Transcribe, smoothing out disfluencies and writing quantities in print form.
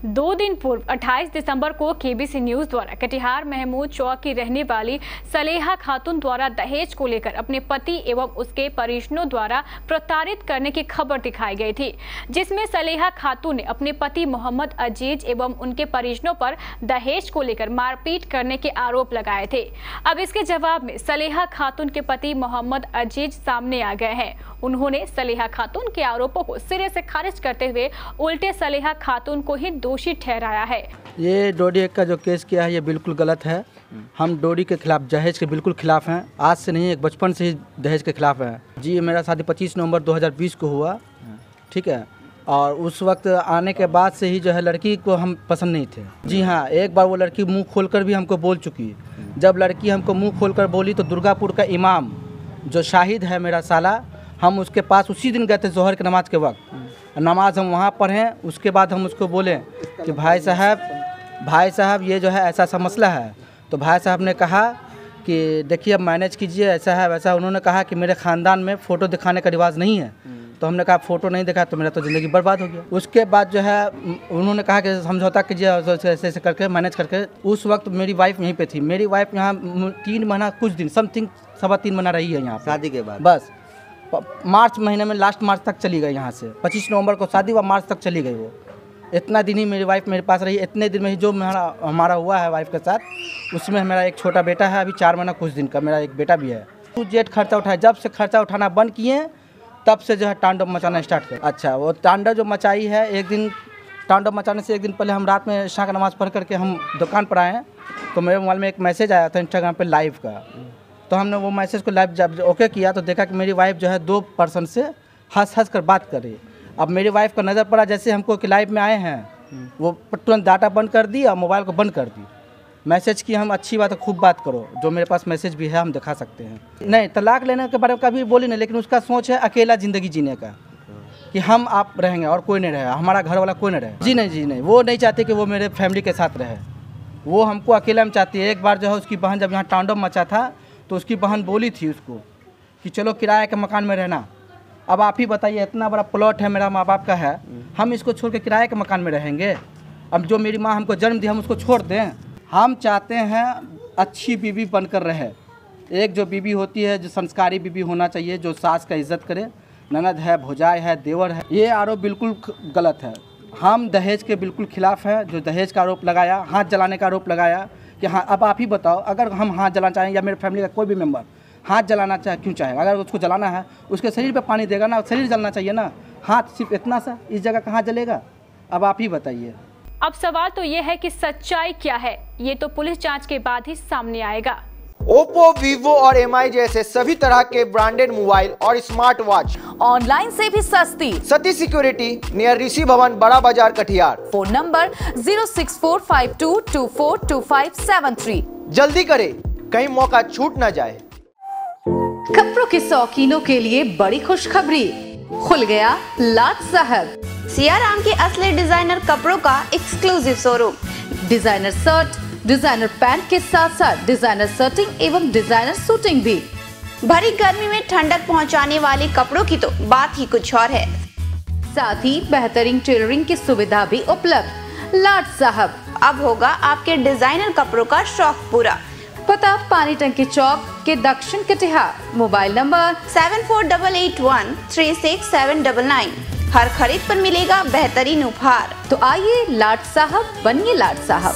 2 दिन पूर्व 28 दिसंबर को केबीसी न्यूज द्वारा कटिहार महमूद चौक की रहने वाली सलेहा खातून द्वारा दहेज को लेकर अपने पति एवं उसके परिजनों द्वारा प्रताड़ित करने की खबर दिखाई गई थी, जिसमें सलेहा खातून ने अपने पति मोहम्मद अजीज एवं उनके परिजनों पर दहेज को लेकर मारपीट करने के आरोप लगाए थे। अब इसके जवाब में सलेहा खातून के पति मोहम्मद अजीज सामने आ गए हैं। उन्होंने सलेहा खातून के आरोपों को सिरे से खारिज करते हुए उल्टे सलेहा खातून को ही दोषी ठहराया है। ये डोडी एक्ट का जो केस किया है ये बिल्कुल गलत है। हम डोडी के खिलाफ, दहेज के बिल्कुल खिलाफ हैं। आज से नहीं, एक बचपन से ही दहेज के खिलाफ हैं। जी, मेरा शादी 25 नवंबर 2020 को हुआ, ठीक है। और उस वक्त आने के बाद से ही जो है लड़की को हम पसंद नहीं थे। जी हाँ, एक बार वो लड़की मुंह खोलकर भी हमको बोल चुकी। जब लड़की हमको मुंह खोलकर बोली तो दुर्गापुर का इमाम जो शाहिद है मेरा साला, हम उसके पास उसी दिन गए थे जोहर की नमाज के वक्त। नमाज हम वहाँ पढ़ें, उसके बाद हम उसको बोले कि भाई साहब ये जो है ऐसा मसला है। तो भाई साहब ने कहा कि देखिए अब मैनेज कीजिए, ऐसा है वैसा। उन्होंने कहा कि मेरे ख़ानदान में फ़ोटो दिखाने का रिवाज नहीं है। तो हमने कहा फ़ोटो नहीं दिखा तो मेरा तो ज़िंदगी बर्बाद हो गया। उसके बाद जो है उन्होंने कहा कि समझौता कीजिए, ऐसे ऐसे करके मैनेज करके। उस वक्त मेरी वाइफ यहीं पे थी। मेरी वाइफ यहाँ 3 महीना कुछ दिन, समथिंग 3.25 महीना रही है यहाँ शादी के बाद। बस मार्च महीने में, लास्ट मार्च तक चली गई यहाँ से। 25 नवंबर को शादी हुआ, मार्च तक चली गई वो। इतना दिन ही मेरी वाइफ मेरे पास रही। इतने दिन में ही जो हमारा हुआ है वाइफ के साथ, उसमें मेरा एक छोटा बेटा है, अभी 4 महीना कुछ दिन का मेरा एक बेटा भी है। तो जेट खर्चा उठाया, जब से खर्चा उठाना बंद किए तब से जो है तांडव मचाना स्टार्ट कर। अच्छा, वो तांडव जो मचाई है, एक दिन तांडव मचाने से एक दिन पहले हम रात में ईशा का नमाज़ पढ़ करके हम दुकान पर आए, तो मेरे मोबाइल में एक मैसेज आया था इंस्टाग्राम पे लाइव का। तो हमने वो मैसेज को लाइव जब ओके किया तो देखा कि मेरी वाइफ जो है 2 पर्सन से हंस कर बात कर रही। अब मेरी वाइफ का नज़र पड़ा जैसे हमको कि लाइव में आए हैं, वो तुरंत डाटा बंद कर दी और मोबाइल को बंद कर दी। मैसेज की हम अच्छी बात है, खूब बात करो, जो मेरे पास मैसेज भी है हम दिखा सकते हैं। नहीं, तलाक लेने के बारे में कभी बोली नहीं, लेकिन उसका सोच है अकेला ज़िंदगी जीने का, कि हम आप रहेंगे और कोई नहीं रहेगा, हमारा घर वाला कोई नहीं रहे। जी नहीं, वो नहीं चाहते कि वो मेरे फैमिली के साथ रहे, वो हमको अकेला में चाहती है। एक बार जो है उसकी बहन जब यहाँ तांडव मचा था तो उसकी बहन बोली थी उसको कि चलो किराए के मकान में रहना। अब आप ही बताइए, इतना बड़ा प्लॉट है, मेरा माँ बाप का है, हम इसको छोड़ के किराए के मकान में रहेंगे? अब जो मेरी माँ हमको जन्म दी हम उसको छोड़ दें? हम चाहते हैं अच्छी बीवी बनकर रहे। एक जो बीवी होती है, जो संस्कारी बीवी होना चाहिए, जो सास का इज्जत करे। ननद है, भौजाई है, देवर है। ये आरोप बिल्कुल गलत है। हम दहेज के बिल्कुल खिलाफ है। जो दहेज का आरोप लगाया, हाथ जलाने का आरोप लगाया कि हाँ, अब आप ही बताओ, अगर हम हाथ जलाना चाहें या मेरे फैमिली का कोई भी मेंबर हाथ जलाना चाहे, क्यों चाहे? अगर उसको जलाना है उसके शरीर पे पानी देगा ना, शरीर जलना चाहिए ना। हाथ सिर्फ इतना सा, इस जगह कहाँ जलेगा? अब आप ही बताइए। अब सवाल तो ये है कि सच्चाई क्या है, ये तो पुलिस जांच के बाद ही सामने आएगा। ओप्पो, वीवो और MI जैसे सभी तरह के ब्रांडेड मोबाइल और स्मार्ट वॉच ऑनलाइन से भी सस्ती। सती सिक्योरिटी, नियर ऋषि भवन, बड़ा बाजार, कटिहार। Phone number 06452242573। जल्दी करें, कहीं मौका छूट न जाए। कपड़ों के शौकीनों के लिए बड़ी खुशखबरी, खुल गया लाट साहब। सियाराम के असली डिजाइनर कपड़ों का exclusive showroom. Designer shirt, designer pant के साथ साथ डिजाइनर शर्टिंग एवं डिजाइनर सूटिंग भी। भरी गर्मी में ठंडक पहुंचाने वाले कपड़ों की तो बात ही कुछ और है। साथ ही बेहतरीन टेलरिंग की सुविधा भी उपलब्ध। लाट साहब, अब होगा आपके डिजाइनर कपड़ों का शौक पूरा। पता पानी टंकी चौक के दक्षिण कटिहार। Mobile number 7488136799। हर खरीद पर मिलेगा बेहतरीन उपहार। तो आइए लाट साहब बनिए लाट साहब।